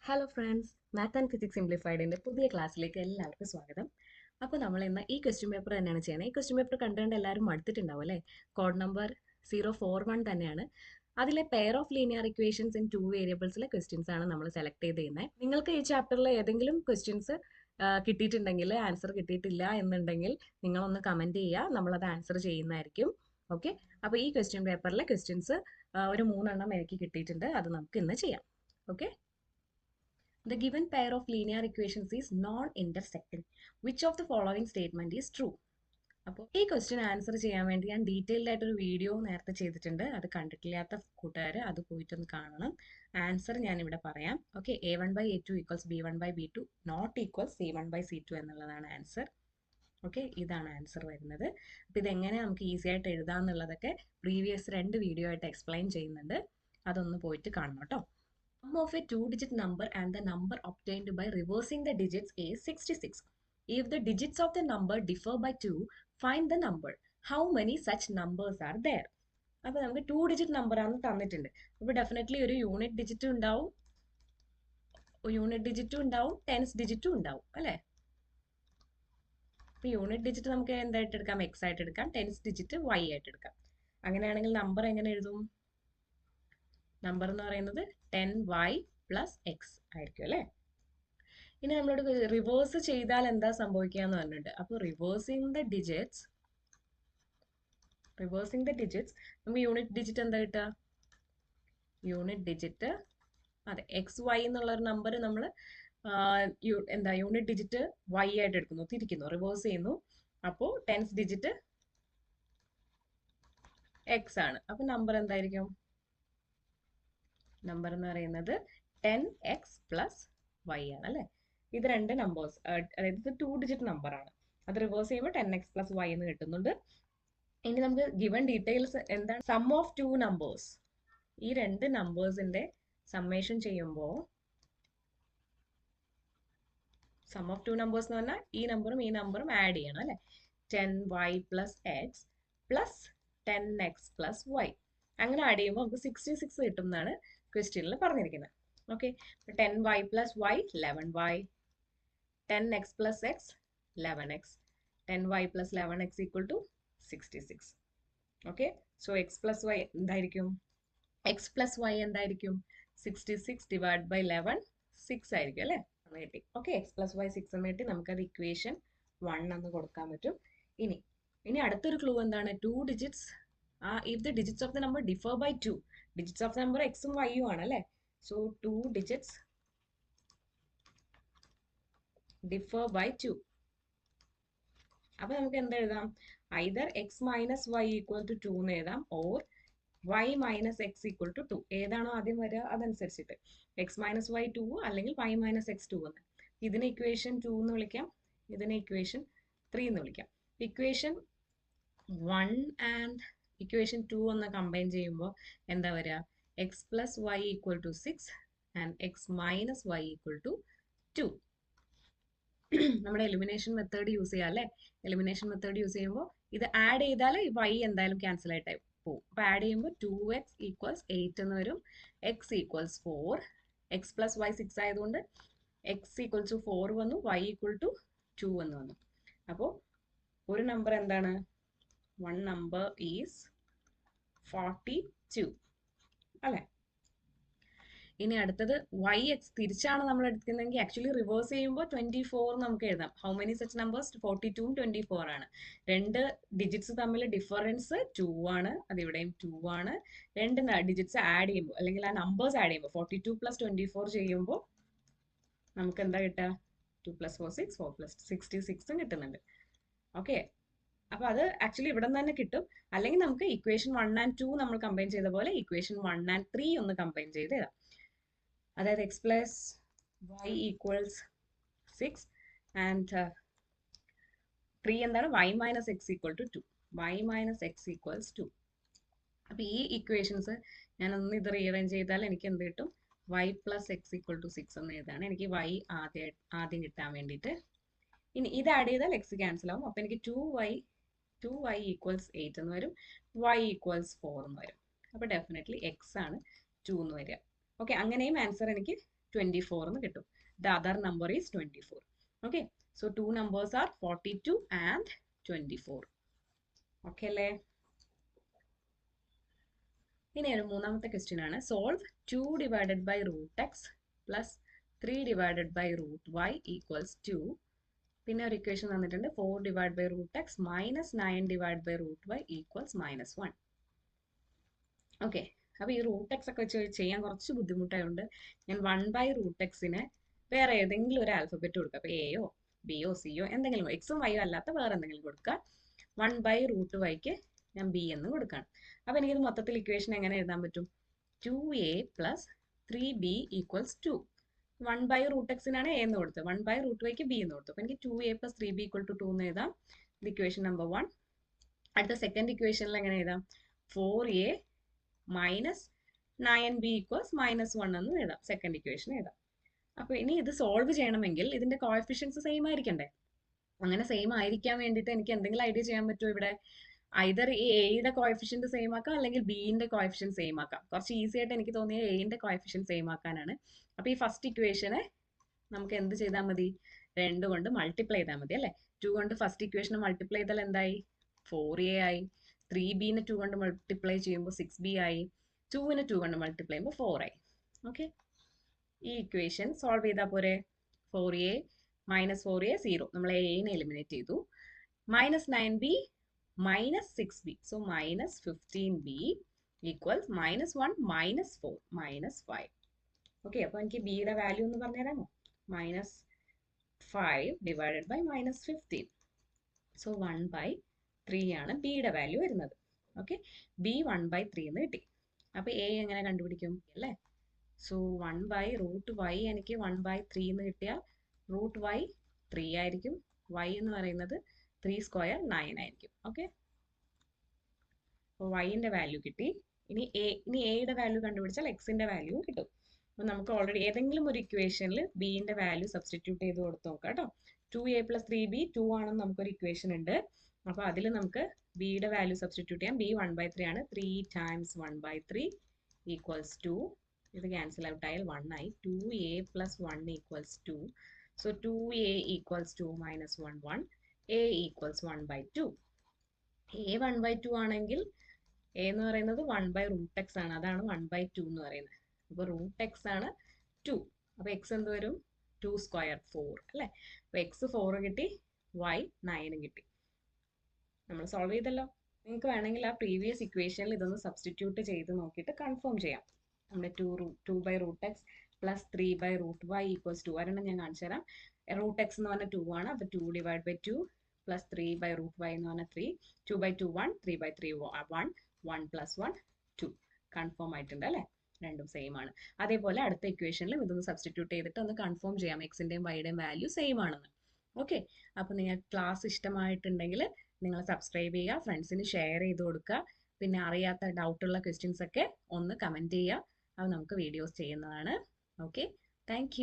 Hello friends, math and physics സിംപ്ലിഫൈഡിൻ്റെ പുതിയ ക്ലാസ്സിലേക്ക് എല്ലാവർക്കും സ്വാഗതം. അപ്പോൾ നമ്മൾ ഇന്ന് ഈ ക്വസ്റ്റ്യൻ പേപ്പർ തന്നെയാണ് ചെയ്യുന്നത്. ഈ ക്വസ്റ്റ്യൻ പേപ്പർ കണ്ടുകൊണ്ട് എല്ലാവരും മടുത്തിട്ടുണ്ടാവും അല്ലേ? കോഡ് നമ്പർ 041 തന്നെയാണ്. അതിലെ pair of linear equations in 2 വേരിയബിൾസിലെ ക്വസ്റ്റ്യൻസ് ആണ് നമ്മൾ സെലക്ട് ചെയ്ത് ചെയ്യുന്നത്. നിങ്ങൾക്ക് ഈ ചാപ്റ്ററിലെ ഏതെങ്കിലും ക്വസ്റ്റ്യൻസ് കിട്ടിയിട്ടുണ്ടെങ്കിൽ, ആൻസർ കിട്ടിയിട്ടില്ല എന്നുണ്ടെങ്കിൽ നിങ്ങളൊന്ന് കമൻറ്റ് ചെയ്യുക, നമ്മളത് ആൻസർ ചെയ്യുന്നതായിരിക്കും. ഓക്കെ, അപ്പോൾ ഈ ക്വസ്റ്റ്യൻ പേപ്പറിലെ ക്വസ്റ്റ്യൻസ് ഒരു 3 എനിക്ക് കിട്ടിയിട്ടുണ്ട്. അത് നമുക്ക് ഇന്ന് ചെയ്യാം. Okay. The given pair of linear equations is non-intersecting. Which of the following statement is true? അപ്പോൾ ഈ ക്വസ്റ്റ്യൻ ആൻസർ ചെയ്യാൻ വേണ്ടി ഞാൻ ഡീറ്റെയിൽഡ് ആയിട്ടൊരു വീഡിയോ നേരത്തെ ചെയ്തിട്ടുണ്ട്. അത് കണ്ടിട്ടില്ലാത്ത കൂട്ടുകാർ അത് പോയിട്ടൊന്ന് കാണണം. ആൻസർ ഞാൻ ഇവിടെ പറയാം. Okay, a1/a2 equals b1/b2 not equals c1/c2 എന്നുള്ളതാണ് ആൻസർ. ഓക്കെ, ഇതാണ് ആൻസർ വരുന്നത്. അപ്പോൾ ഇതെങ്ങനെ നമുക്ക് ഈസി ആയിട്ട് എഴുതാം എന്നുള്ളതൊക്കെ പ്രീവിയസ് 2 വീഡിയോ ആയിട്ട് എക്സ്പ്ലെയിൻ ചെയ്യുന്നുണ്ട്. അതൊന്ന് പോയിട്ട് കാണണം കേട്ടോ. Sum of a 2-digit number and the number obtained by reversing the digits is 66. If the digits of the number differ by 2, find the number. How many such numbers are there? അപ്പോൾ നമുക്ക് 2-digit number ആണ് തന്നിട്ടുണ്ട്. അപ്പോൾ definitely ഒരു unit ഡിജിറ്റും ഉണ്ടാവും, tense ഡിജിറ്റും ഉണ്ടാവും അല്ലേ? അപ്പോൾ യൂണിറ്റ് ഡിജിറ്റ് നമുക്ക് എന്തായിട്ട് എടുക്കാം? എക്സ് ആയിട്ട് എടുക്കാം. ടെൻസ് ഡിജിറ്റ് വൈ ആയിട്ട് എടുക്കാം. അങ്ങനെയാണെങ്കിൽ നമ്പർ എങ്ങനെ എഴുതും? നമ്പർ എന്ന് പറയുന്നത് 10y പ്ലസ് എക്സ് ആയിരിക്കും അല്ലേ? ഇനി നമ്മളോട് റിവേഴ്സ് ചെയ്താൽ എന്താ സംഭവിക്കുക എന്ന് പറഞ്ഞിട്ടുണ്ട്. അപ്പോൾ റിവേഴ്സിങ് ദ ഡിജിറ്റ്സ് നമുക്ക് യൂണിറ്റ് ഡിജിറ്റ് എന്താ കിട്ടുക? യൂണിറ്റ് ഡിജിറ്റ് അതെ എക്സ് വൈ എന്നുള്ള ഒരു നമ്പർ നമ്മൾ യൂണിറ്റ് ഡിജിറ്റ് വൈ ആയിട്ട് എടുക്കുന്നു, തിരിക്കുന്നു, റിവേഴ്സ് ചെയ്യുന്നു. അപ്പോൾ ടെൻസ് ഡിജിറ്റ് എക്സ് ആണ്. അപ്പോൾ നമ്പർ എന്തായിരിക്കും? നമ്പർ എന്ന് പറയുന്നത് 10x പ്ലസ് വൈ ആണ് അല്ലേ? ഇത് രണ്ട് നമ്പേഴ്സ്, അതായത് ഇത് 2-digit നമ്പർ ആണ്. അത് റിവേഴ്സ് ചെയ്യുമ്പോൾ 10x പ്ലസ് വൈ എന്ന് കിട്ടുന്നുണ്ട്. ഇനി നമുക്ക് ഗിവൺ ഡീറ്റെയിൽസ് എന്താണ്? Sum of 2 numbers. ഈ രണ്ട് നമ്പേഴ്സിന്റെ സമ്മേഷൻ ചെയ്യുമ്പോൾ സം ഓഫ് 2 നമ്പേഴ്സ് എന്ന് പറഞ്ഞാൽ ഈ നമ്പറും ആഡ് ചെയ്യണം അല്ലേ? 10y plus x plus 10x plus y. അങ്ങനെ ആഡ് ചെയ്യുമ്പോൾ നമുക്ക് 66 കിട്ടും എന്നാണ് ക്വസ്റ്റ്യനിൽ പറഞ്ഞിരിക്കുന്നത്. Okay, 10y plus y 11y, 10x plus x 11x, 10y plus 11x equal to 66. Okay, so x plus y എന്തായിരിക്കും? എക്സ് പ്ലസ് വൈ എന്തായിരിക്കും? 66 ഡിവൈഡ് ബൈ 11 6 ആയിരിക്കും അല്ലേ? ഓക്കെ, എക്സ് പ്ലസ് വൈ 6 എന്ന് കിട്ടി. നമുക്കത് ഇക്വേഷൻ 1 എന്ന് കൊടുക്കാൻ പറ്റും. ഇനി അടുത്തൊരു ക്ലൂ എന്താണ്? 2 digits if the digits of the number differ by 2, digits of the number x ഉം y ഉം ആണ് അല്ലേ? So 2 digits differ by 2. അപ്പോൾ നമുക്ക് എന്ത് എഴുതാം? either x minus y equal to 2 എന്ന് എഴുതാം, or y minus x equal to 2. ഏതാണോ ആദ്യം വരിക അതനുസരിച്ചിട്ട് x minus y 2 അല്ലെങ്കിൽ y minus x 2 എന്ന്. ഇതിനെ ഇക്വേഷൻ 2 എന്ന് വിളിക്കാം, ഇതിനെ ഇക്വേഷൻ 3 എന്ന് വിളിക്കാം. ഇക്വേഷൻ 1 ആൻഡ് ഇക്വേഷൻ 2 ഒന്ന് കമ്പൈൻ ചെയ്യുമ്പോൾ എന്താ വരിക? X plus y equal to 6 and x minus y equal to 2. നമ്മുടെ എലിമിനേഷൻ മെത്തേഡ് യൂസ് ചെയ്യാം അല്ലേ? എലിമിനേഷൻ മെത്തേഡ് യൂസ് ചെയ്യുമ്പോൾ ഇത് ആഡ് ചെയ്താൽ വൈ എന്തായാലും ക്യാൻസൽ ആയിട്ട് പോകും. അപ്പോൾ ആഡ് ചെയ്യുമ്പോൾ 2x ഈക്വൽസ് 8 എന്ന് വരും, x equals 4, x plus y 6 ആയതുകൊണ്ട് എക്സ് ഈക്വൽ ടു 4 വന്നു, വൈ ഈക്വൽ ടു 2 എന്ന് വന്നു. അപ്പോൾ ഒരു നമ്പർ എന്താണ്? one number is 42 അല്ലേ? ഇനി അടുത്തത് വൈ എക്സ് തിരിച്ചാണ് നമ്മൾ എടുക്കുന്നതെങ്കിൽ ആക്ച്വലി റിവേഴ്സ് ചെയ്യുമ്പോൾ 24 നമുക്ക് എഴുതാം. How many such numbers? 42 ഉം 24 ആണ്. രണ്ട് ഡിജിറ്റ്സ് തമ്മിൽ ഡിഫറൻസ് 2 ആണ്, അതിവിടെയും 2 ആണ്. രണ്ട് ഡിജിറ്റ്സ് ആഡ് ചെയ്യുമ്പോൾ അല്ലെങ്കിൽ ആ നമ്പേഴ്സ് ആഡ് ചെയ്യുമ്പോൾ 42 പ്ലസ് 24 ചെയ്യുമ്പോൾ നമുക്ക് എന്താ കിട്ടുക? 2 പ്ലസ് 4 6, 4 പ്ലസ് 66 കിട്ടുന്നുണ്ട്. ഓക്കെ, അപ്പോൾ അത് ആക്ച്വലി ഇവിടെ നിന്ന് തന്നെ കിട്ടും. അല്ലെങ്കിൽ നമുക്ക് ഇക്വേഷൻ 1 ആൻഡ് 2 നമ്മൾ കമ്പൈൻ ചെയ്ത പോലെ ഇക്വേഷൻ 1 ആൻഡ് 3 ഒന്ന് കമ്പൈൻ ചെയ്ത് എഴുതാം. അതായത് x plus y equals 6 and 3 എന്താണ്? Y minus x equal to 2. Y minus x equals 2. അപ്പോൾ ഈ ഇക്വേഷൻസ് ഞാനൊന്ന് ഇത് റീഅറേഞ്ച് ചെയ്താൽ എനിക്ക് എന്ത് കിട്ടും? Y plus x equal to 6 എന്ന് എഴുതാണ്. എനിക്ക് വൈ ആദ്യം കിട്ടാൻ വേണ്ടിയിട്ട്. ഇനി ഇത് ആഡ് ചെയ്താൽ എക്സ് ക്യാൻസൽ ആവും. അപ്പോൾ എനിക്ക് 2y ഈക്വൽസ് 8 എന്ന് വരും, y ഈക്വൽസ് 4 എന്ന് വരും. അപ്പോൾ ഡെഫിനറ്റ്ലി എക്സ് ആണ് 2 എന്ന് വരിക. ഓക്കെ, അങ്ങനെയും ആൻസർ എനിക്ക് 24 എന്ന് കിട്ടും. The other number is 24. Okay. So two numbers are 42 and 24. Okay അല്ലേ? ഇനി ഒരു മൂന്നാമത്തെ ക്വസ്റ്റ്യൻ ആണ്. Solve 2 divided by root x plus 3 divided by root y equals 2. പിന്നെ ഒരു ഇക്വേഷൻ തന്നിട്ടുണ്ട് 4 divide by root x minus 9 divide by root y equals -1. Okay, അപ്പോൾ ഈ റൂട്ട് എക്സ് ഒക്കെ വെച്ച് ചെയ്യാൻ കുറച്ച് ബുദ്ധിമുട്ടായതുകൊണ്ട് ഞാൻ 1 ബൈ റൂട്ട് എക്സിന് വേറെ ഏതെങ്കിലും ഒരു ആൽഫബറ്റ് കൊടുക്കുക. അപ്പോൾ എയോ ബിയോ സിയോ എന്തെങ്കിലും, എക്സും വൈയോ അല്ലാത്ത വേറെ എന്തെങ്കിലും കൊടുക്കുക. 1 ബൈ റൂട്ട് വൈക്ക് ഞാൻ ബി എന്ന് കൊടുക്കുകയാണ്. അപ്പോൾ എനിക്കിത് മൊത്തത്തിൽ ഇക്വേഷൻ എങ്ങനെ എഴുതാൻ പറ്റും? 2a plus 3b equals 2. 1 by root എക്സിനാണ് എ എന്ന് കൊടുത്തത്, 1 ബൈ റൂട്ട് വൈക്ക് ബി എന്ന് കൊടുത്തു. അപ്പോൾ എനിക്ക് 2a plus 3b equal to 2 എന്ന് എഴുതാം. ഇത് ഇക്വേഷൻ നമ്പർ 1. അടുത്ത സെക്കൻഡ് ഇക്വേഷനിൽ എങ്ങനെ എഴുതാം? 4a മൈനസ് 9b ഈക്വൽസ് -1 എന്ന് എഴുതാം. സെക്കൻഡ് ഇക്വേഷൻ എഴുതാം. അപ്പോൾ ഇനി ഇത് സോൾവ് ചെയ്യണമെങ്കിൽ ഇതിന്റെ കോഎഫിഷ്യൻസ് സെയിം ആയിരിക്കണ്ടേ? അങ്ങനെ സെയിം ആയിരിക്കാൻ വേണ്ടിയിട്ട് എനിക്ക് എന്തെങ്കിലും ഐഡിയ ചെയ്യാൻ പറ്റുമോ? ഇവിടെ ഐദർ ഈ എയുടെ കോഎഫിഷ്യന്റ് സെയിം ആക്കാം, അല്ലെങ്കിൽ ബിന്റെ കോഎഫിഷ്യന്റ് സെയിം ആക്കാം. കുറച്ച് ഈസി ആയിട്ട് എനിക്ക് തോന്നിയ എന്റെ കോഎഫിഷ്യന്റ് സെയിം ആക്കാനാണ്. അപ്പോൾ ഈ ഫസ്റ്റ് ഇക്വേഷനെ നമുക്ക് എന്ത് ചെയ്താൽ മതി? 2 കൊണ്ട് മൾട്ടിപ്ലൈ ചെയ്താൽ മതി അല്ലേ? 2 കൊണ്ട് ഫസ്റ്റ് ഇക്വേഷനെ മൾട്ടിപ്ലൈ ചെയ്താൽ എന്തായി? 4a ആയി. 3bനെ 2 കൊണ്ട് മൾട്ടിപ്ലൈ ചെയ്യുമ്പോൾ 6b ആയി. 2നെ 2 കൊണ്ട് മൾട്ടിപ്ലൈ ചെയ്യുമ്പോൾ 4 ആയി. ഓക്കെ, ഈ ഇക്വേഷൻ സോൾവ് ചെയ്താൽ പോരെ? 4a മൈനസ് 4a 0, നമ്മൾ എനെ എലിമിനേറ്റ് ചെയ്തു. -9b minus 6b, so minus 15b equals -1 minus 4 minus 5. Okay, അപ്പോൾ എനിക്ക് ബിയുടെ വാല്യൂ എന്ന് പറഞ്ഞുതരാമോ? -5 ഡിവൈഡഡ് ബൈ -15. സോ 1/3 ആണ് ബിയുടെ വാല്യൂ വരുന്നത്. ഓക്കെ, ബി 1/3 എന്ന് കിട്ടി. അപ്പോൾ എ എങ്ങനെ കണ്ടുപിടിക്കും അല്ലേ? സോ 1 ബൈ റൂട്ട് വൈ എനിക്ക് 1/3 എന്ന് കിട്ടിയാൽ റൂട്ട് വൈ 3 ആയിരിക്കും. വൈ എന്ന് പറയുന്നത് 3 സ്ക്വയർ 9 ആയിരിക്കും. ഓക്കെ, അപ്പോൾ വൈൻ്റെ വാല്യൂ കിട്ടി. ഇനി എയുടെ വാല്യൂ കണ്ടുപിടിച്ചാൽ എക്സിൻ്റെ വാല്യൂ കിട്ടും. അപ്പോൾ നമുക്ക് ഓൾറെഡി ഏതെങ്കിലും ഒരു ഇക്വേഷനിൽ ബിൻ്റെ വാല്യൂ സബ്സ്റ്റിറ്റ്യൂട്ട് ചെയ്ത് കൊടുത്ത് നോക്കാം കേട്ടോ. 2a പ്ലസ് 3b 2 ആണെന്ന് നമുക്കൊരു ഇക്വേഷൻ ഉണ്ട്. അപ്പോൾ അതിൽ നമുക്ക് ബിയുടെ വാല്യൂ സബ്സ്റ്റിറ്റ്യൂട്ട് ചെയ്യാം. ബി 1/3 ആണ്. 3 ടൈംസ് 1/3 ഈക്വൽസ് 2. ഇത് ക്യാൻസൽ ഔട്ട് ആയാൽ 1 ആയി. 2a plus 1 equals 2. So 2a equals 2 minus 1 1. a equals 1/2. a 1/2 ആണെങ്കിൽ a എന്ന് പറയുന്നത് 1 ബൈ റൂട്ട് എക്സ് ആണ്. അതാണ് 1/2 എന്ന് പറയുന്നത്. അപ്പോൾ റൂട്ട് എക്സ് ആണ് 2. അപ്പോൾ എക്സ് എന്ത് വരും? 2 സ്ക്വയർ 4 അല്ലേ? അപ്പോൾ എക്സ് 4 കിട്ടി, വൈ 9 കിട്ടി. നമ്മൾ സോൾവ് ചെയ്തല്ലോ. നിങ്ങൾക്ക് വേണമെങ്കിൽ ആ പ്രീവിയസ് ഇക്വേഷനിൽ ഇതൊന്ന് സബ്സ്റ്റിറ്റ്യൂട്ട് ചെയ്ത് നോക്കിയിട്ട് കൺഫേം ചെയ്യാം. നമ്മുടെ 2 by root x plus 3 by root y equals 2. ഒരെണ്ണം ഞാൻ കാണിച്ചു തരാം. റൂട്ട് എക്സ് എന്ന് പറഞ്ഞാൽ 2 ആണ്. അപ്പോൾ 2 divide by 2 plus 3 by root y എന്ന് പറഞ്ഞാൽ 3. 2 ബൈ 2 1, 3 ബൈ 3 1, 1 പ്ലസ് 1 2. കൺഫേം ആയിട്ടുണ്ട് അല്ലേ? രണ്ടും സെയിം ആണ്. അതേപോലെ അടുത്ത ഇക്വേഷനിലും ഇതൊന്ന് സബ്സ്റ്റിറ്റ്യൂട്ട് ചെയ്തിട്ട് ഒന്ന് കൺഫേം ചെയ്യാം എക്സിൻ്റെയും വൈയുടെയും വാല്യൂ സെയിം ആണെന്ന്. ഓക്കെ, അപ്പോൾ നിങ്ങൾക്ക് ക്ലാസ് ഇഷ്ടമായിട്ടുണ്ടെങ്കിൽ നിങ്ങൾ സബ്സ്ക്രൈബ് ചെയ്യുക, ഫ്രണ്ട്സിന് ഷെയർ ചെയ്ത് കൊടുക്കുക. പിന്നെ അറിയാത്ത ഡൗട്ടുള്ള ക്വസ്റ്റ്യൻസ് ഒക്കെ ഒന്ന് കമൻറ്റ് ചെയ്യുക. അത് നമുക്ക് വീഡിയോസ് ചെയ്യുന്നതാണ്. Okay, thank